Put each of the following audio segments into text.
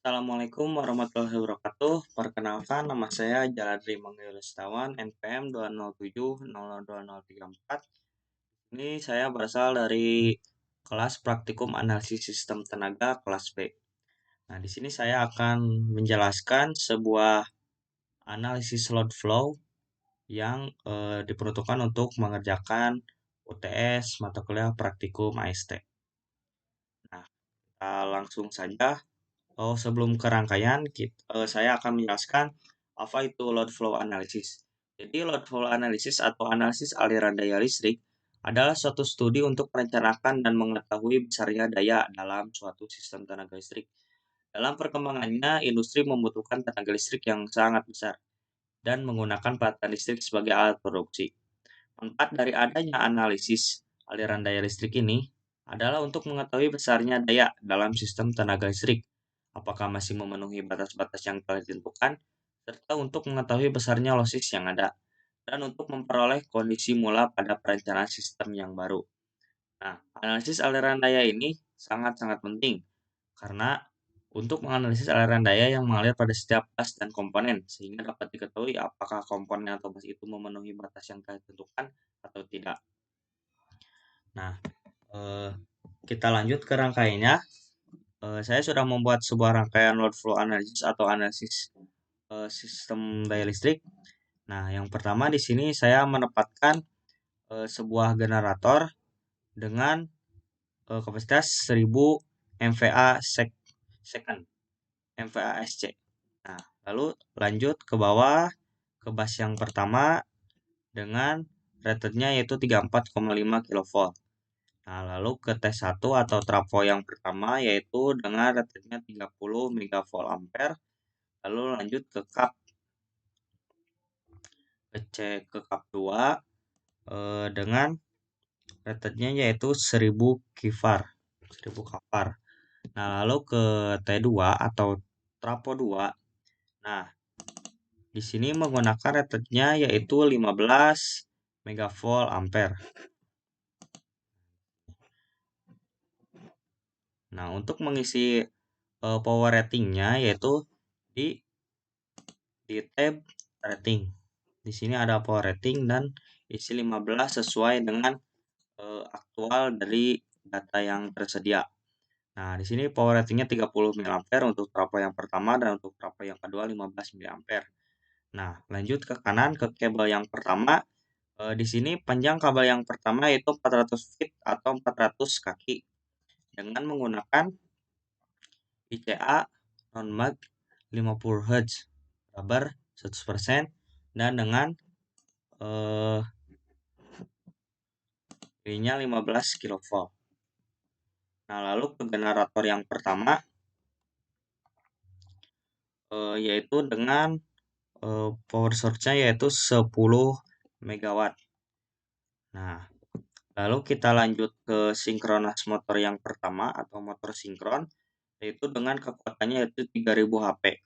Assalamualaikum warahmatullahi wabarakatuh. Perkenalkan, nama saya Jaladri Manggil Setiawan, NPM 207002034. Ini saya berasal dari kelas Praktikum Analisis Sistem Tenaga kelas B. Nah, di sini saya akan menjelaskan sebuah analisis load flow yang diperuntukkan untuk mengerjakan UTS mata kuliah Praktikum AST. Nah, kita langsung saja. Sebelum ke rangkaian, saya akan menjelaskan apa itu load flow analysis. Jadi, load flow analysis atau analisis aliran daya listrik adalah suatu studi untuk merencanakan dan mengetahui besarnya daya dalam suatu sistem tenaga listrik. Dalam perkembangannya, industri membutuhkan tenaga listrik yang sangat besar dan menggunakan platan listrik sebagai alat produksi. Manfaat dari adanya analisis aliran daya listrik ini adalah untuk mengetahui besarnya daya dalam sistem tenaga listrik, apakah masih memenuhi batas-batas yang telah ditentukan, serta untuk mengetahui besarnya losis yang ada, dan untuk memperoleh kondisi mula pada perencanaan sistem yang baru. Nah, analisis aliran daya ini sangat-sangat penting karena untuk menganalisis aliran daya yang mengalir pada setiap bus dan komponen, sehingga dapat diketahui apakah komponen atau bus itu memenuhi batas yang telah ditentukan atau tidak. Nah, kita lanjut ke rangkaiannya. Saya sudah membuat sebuah rangkaian load flow analysis atau analisis sistem daya listrik. Nah, yang pertama di sini saya menempatkan sebuah generator dengan kapasitas 1000 MVA second, MVA SC. Nah, lalu lanjut ke bawah ke bus yang pertama dengan ratednya yaitu 34,5 kV. Nah, lalu ke T1 atau trafo yang pertama yaitu dengan ratednya 30 MV. Lalu lanjut ke kap ke kap 2 dengan ratednya yaitu 1000 kvar, 1000 kvar. Nah, lalu ke T2 atau trafo 2. Nah, di sini menggunakan ratednya yaitu 15 MV. Nah, untuk mengisi power ratingnya yaitu di tab rating. Di sini ada power rating dan isi 15 sesuai dengan aktual dari data yang tersedia. Nah, di sini power ratingnya 30 mA untuk trafo yang pertama dan untuk trafo yang kedua 15 mA. Nah, lanjut ke kanan ke kabel yang pertama. Di sini panjang kabel yang pertama yaitu 400 feet atau 400 kaki dengan menggunakan ICA non-mag 50 Hz rubber 100% dan dengan ininya 15 kV. Nah, lalu ke generator yang pertama yaitu dengan power source-nya yaitu 10 MW. Nah, lalu kita lanjut ke sinkronas motor yang pertama atau motor sinkron yaitu dengan kekuatannya yaitu 3000 HP.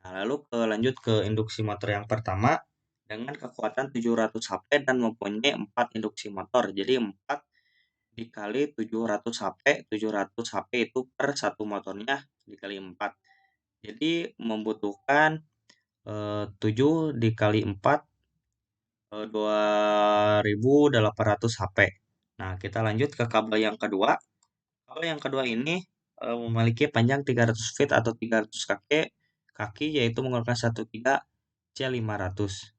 Nah, lalu lanjut ke induksi motor yang pertama dengan kekuatan 700 HP dan mempunyai 4 induksi motor. Jadi 4 dikali 700 HP, 700 HP itu per satu motornya dikali 4. Jadi membutuhkan 7 dikali 4 2800 HP. Nah, kita lanjut ke kabel yang kedua. Kabel yang kedua ini memiliki panjang 300 feet atau 300 kaki yaitu menggunakan 13 C500.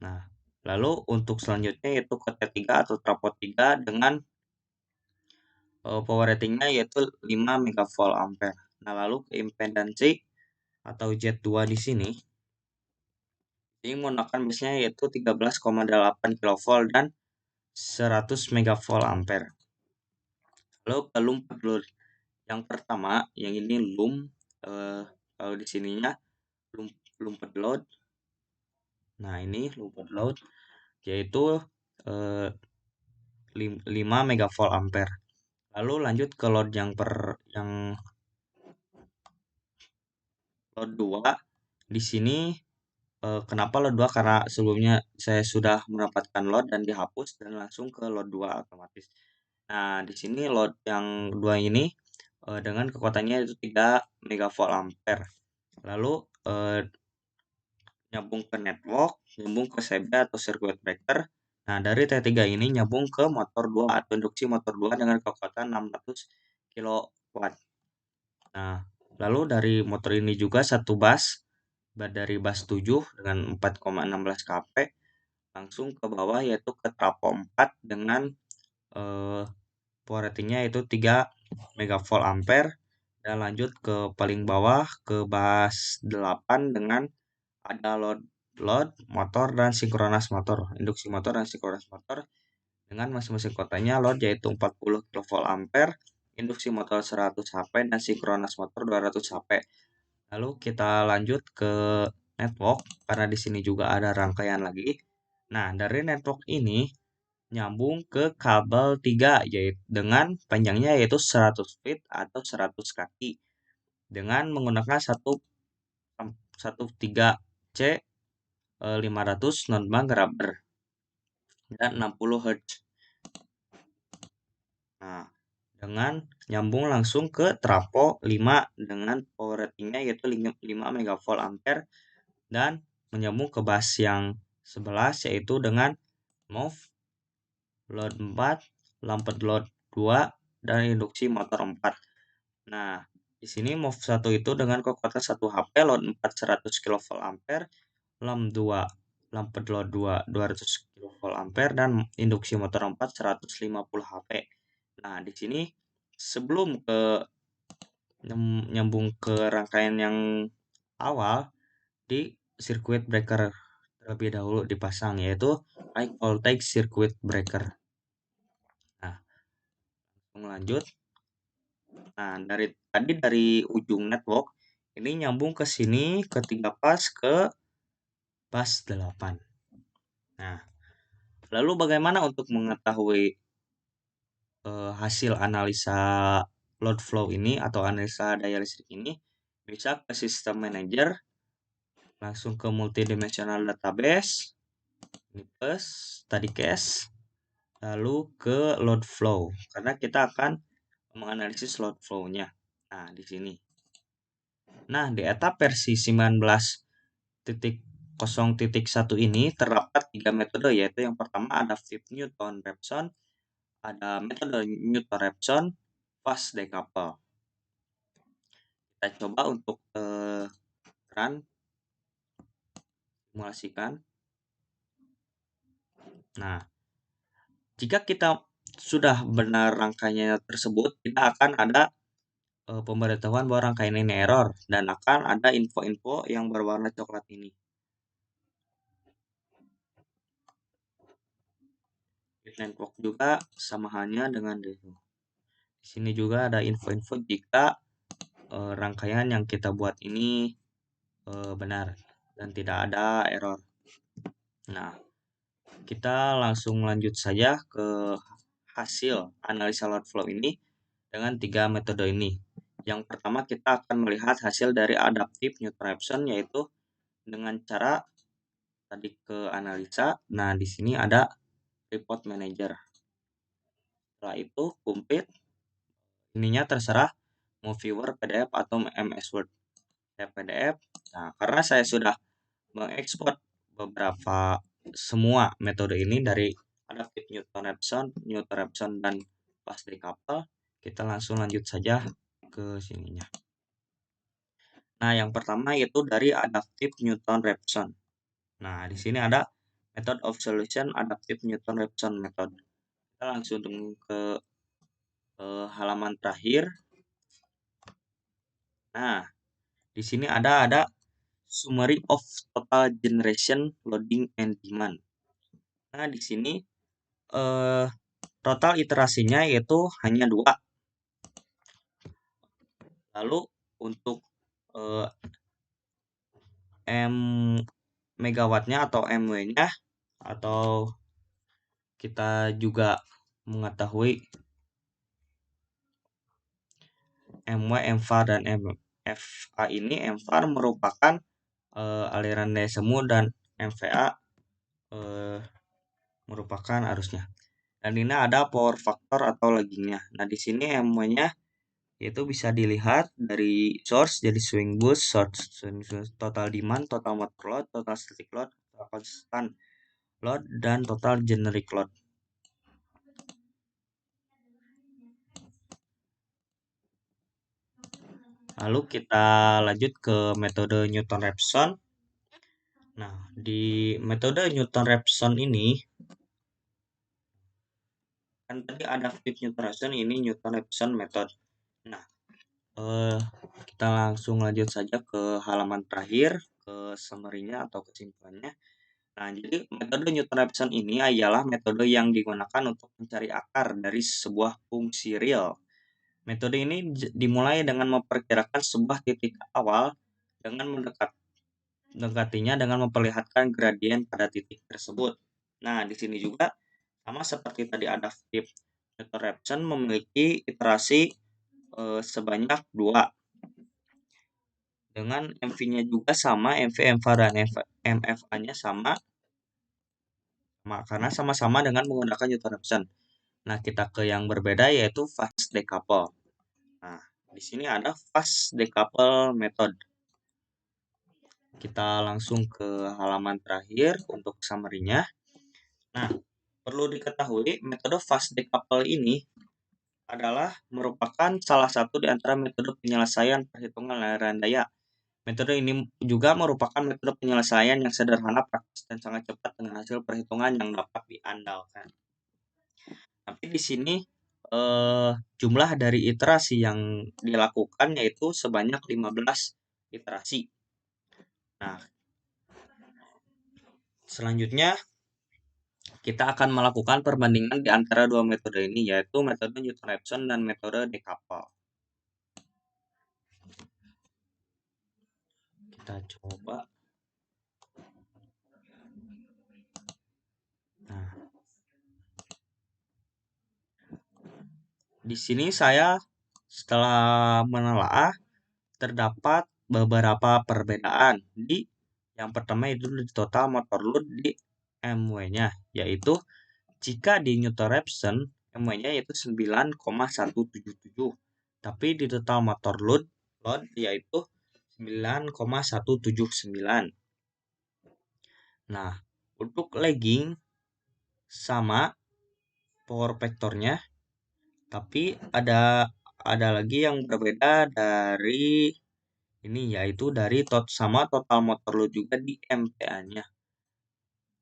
Nah, lalu untuk selanjutnya yaitu ke T3 atau trafo 3 dengan power ratingnya yaitu 5 MV. Nah, lalu ke impedansi atau Z2 di sini ini menggunakan base-nya yaitu 13,8 kV dan 100 MV. Lalu ke loop load yang pertama, yang ini loop, kalau di sininya loop load. Nah, ini loop load yaitu 5 MV. Lalu lanjut ke load yang load 2. Di sini kenapa load 2? Karena sebelumnya saya sudah mendapatkan load dan dihapus dan langsung ke load 2 otomatis. Nah, di sini load yang 2 ini dengan kekuatannya itu 3 megavolt ampere. Lalu nyambung ke network, nyambung ke CB atau circuit breaker. Nah, dari T3 ini nyambung ke motor 2 atau induksi motor 2 dengan kekuatan 600 kilowatt. Nah, lalu dari motor ini juga satu bus dari bus 7 dengan 4,16 kV langsung ke bawah yaitu ke trafo 4 dengan power ratingnya itu 3 megavolt ampere dan lanjut ke paling bawah ke bus 8 dengan ada load motor dan sinkronas motor, induksi motor dan sinkronas motor dengan masing-masing kotanya load yaitu 40 kilovolt ampere, induksi motor 100 HP dan sinkronas motor 200 HP. Lalu kita lanjut ke network karena di sini juga ada rangkaian lagi. Nah, dari network ini nyambung ke kabel 3 yaitu dengan panjangnya yaitu 100 feet atau 100 kaki dengan menggunakan 13C 500 non-bank rubber dan 60 Hz. Nah, dengan nyambung langsung ke trafo 5 dengan power ratingnya yaitu 5 megavolt ampere dan menyambung ke bus yang 11 yaitu dengan move load 4, lampu load 2 dan induksi motor 4. Nah, di sini move 1 itu dengan kekuatan 1 HP, load 4 100 kV ampere, lamp 2, lampu load 2 200 kV ampere dan induksi motor 4 150 HP. Nah, di sini sebelum nyambung ke rangkaian yang awal di circuit breaker terlebih dahulu dipasang yaitu high voltage circuit breaker. Nah, lanjut. Nah, dari ujung network ini nyambung ke sini ke 3 pas ke pas 8. Nah, lalu bagaimana untuk mengetahui hasil analisa load flow ini atau analisa daya listrik ini? Bisa ke sistem manager, langsung ke multidimensional database, ini plus, tadi case, lalu ke load flow karena kita akan menganalisis load flow-nya. Nah, di sini. Nah, di etap versi 19.0.1 ini terdapat 3 metode yaitu yang pertama adaptive Newton Raphson, ada metode Newton Raphson, fast decouple. Kita coba untuk run simulasikan. Nah, jika kita sudah benar rangkaiannya tersebut, tidak akan ada pemberitahuan bahwa rangkaian ini error dan akan ada info-info yang berwarna coklat ini. Network juga sama halnya dengan di sini juga ada info-info jika rangkaian yang kita buat ini benar dan tidak ada error. Nah, kita langsung lanjut saja ke hasil analisa load flow ini dengan 3 metode ini. Yang pertama kita akan melihat hasil dari adaptive Newton Raphson yaitu dengan cara tadi ke analisa. Nah, di sini ada report manager. Setelah itu complete. Ininya terserah mau viewer PDF atau MS Word. PDF. Nah, karena saya sudah mengekspor beberapa semua metode ini dari adaptive Newton Raphson dan fast decouple, kita langsung lanjut saja ke sininya. Nah, yang pertama yaitu dari adaptive Newton Raphson. Nah, di sini ada method of solution adaptive Newton Raphson method. Kita langsung ke halaman terakhir. Nah, di sini ada summary of total generation, loading, and demand. Nah, di sini total iterasinya yaitu hanya 2. Lalu untuk M megawattnya atau MW-nya atau kita juga mengetahui MW, MVAR, dan MFA ini. MVAR merupakan aliran daya semu dan MVA merupakan arusnya. Dan ini ada power factor atau laggingnya. Nah, di sini MW-nya yaitu bisa dilihat dari source jadi swing boost, total demand, total motor load, total static load, total constant load, dan total generic load. Lalu kita lanjut ke metode Newton-Raphson. Nah, di metode Newton-Raphson ini, kan tadi adaptive Newton-Raphson, ini Newton-Raphson method. Nah, kita langsung lanjut saja ke halaman terakhir, ke summary-nya atau kesimpulannya. Nah, jadi metode Newton-Raphson ini ialah metode yang digunakan untuk mencari akar dari sebuah fungsi real. Metode ini dimulai dengan memperkirakan sebuah titik awal dengan mendekatinya dengan memperlihatkan gradien pada titik tersebut. Nah, di sini juga sama seperti tadi adaptive Newton-Raphson memiliki iterasi sebanyak 2. Dengan MV-nya juga sama, MV, MV, dan MFA-nya sama, karena sama-sama dengan menggunakan Newton-Raphson. Nah, kita ke yang berbeda yaitu fast decouple. Nah, di sini ada fast decouple method. Kita langsung ke halaman terakhir untuk summary-nya. Nah, perlu diketahui metode fast decouple ini adalah merupakan salah satu di antara metode penyelesaian perhitungan aliran daya. Metode ini juga merupakan metode penyelesaian yang sederhana, praktis, dan sangat cepat dengan hasil perhitungan yang dapat diandalkan. Tapi di sini jumlah dari iterasi yang dilakukan yaitu sebanyak 15 iterasi. Nah, selanjutnya kita akan melakukan perbandingan di antara dua metode ini, yaitu metode Newton-Raphson dan metode decouple. Kita coba. Nah, di sini saya setelah menelaah terdapat beberapa perbedaan di yang pertama itu di total motor load di MW-nya, yaitu jika di Newton-Raphson MW-nya yaitu 9,177, tapi di total motor load yaitu 9,179. Nah, untuk lagging sama power factornya, tapi ada lagi yang berbeda dari ini, yaitu dari total motor load juga di MPa-nya.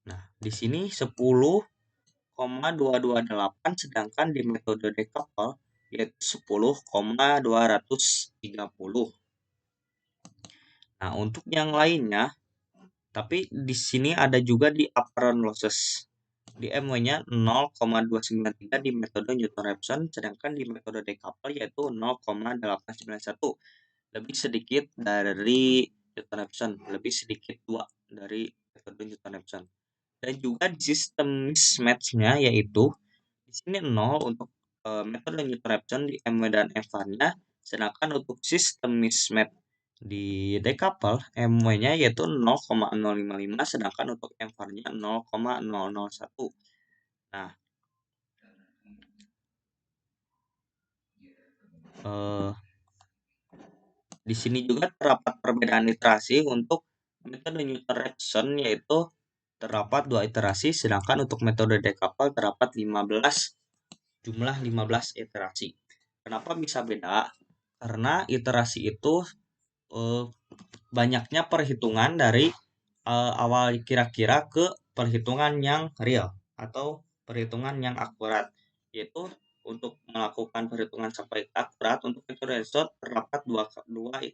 Nah, di sini 10,228, sedangkan di metode decouple yaitu 10,230. Nah, untuk yang lainnya, tapi di sini ada juga di apparent losses. Di MW-nya 0,293 di metode Newton-Raphson, sedangkan di metode decouple yaitu 0,891. Lebih sedikit dari Newton-Raphson, lebih sedikit 2 dari metode Newton-Raphson. Dan juga di sistem mismatch-nya yaitu di sini 0 untuk metode Newton-Raphson di MW dan FR-nya, sedangkan untuk sistem mismatch di decouple MW-nya yaitu 0,055, sedangkan untuk FR-nya 0,001. Nah, di sini juga terdapat perbedaan iterasi untuk metode Newton-Raphson, yaitu terdapat 2 iterasi, sedangkan untuk metode decouple terdapat 15 iterasi. Kenapa bisa beda? Karena iterasi itu banyaknya perhitungan dari awal kira-kira ke perhitungan yang real atau perhitungan yang akurat, yaitu untuk melakukan perhitungan sampai akurat untuk metode Raphson terdapat dua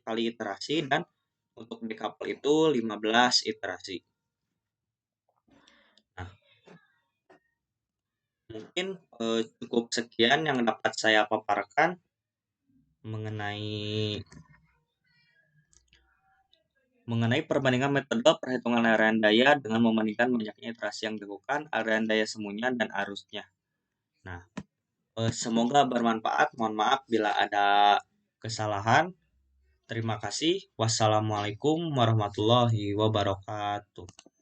kali iterasi, dan untuk decouple itu 15 iterasi. Nah, mungkin cukup sekian yang dapat saya paparkan mengenai perbandingan metode perhitungan aliran daya dengan membandingkan banyaknya iterasi yang dilakukan, aliran daya semuanya, dan arusnya. Nah, semoga bermanfaat. Mohon maaf bila ada kesalahan. Terima kasih. Wassalamualaikum warahmatullahi wabarakatuh.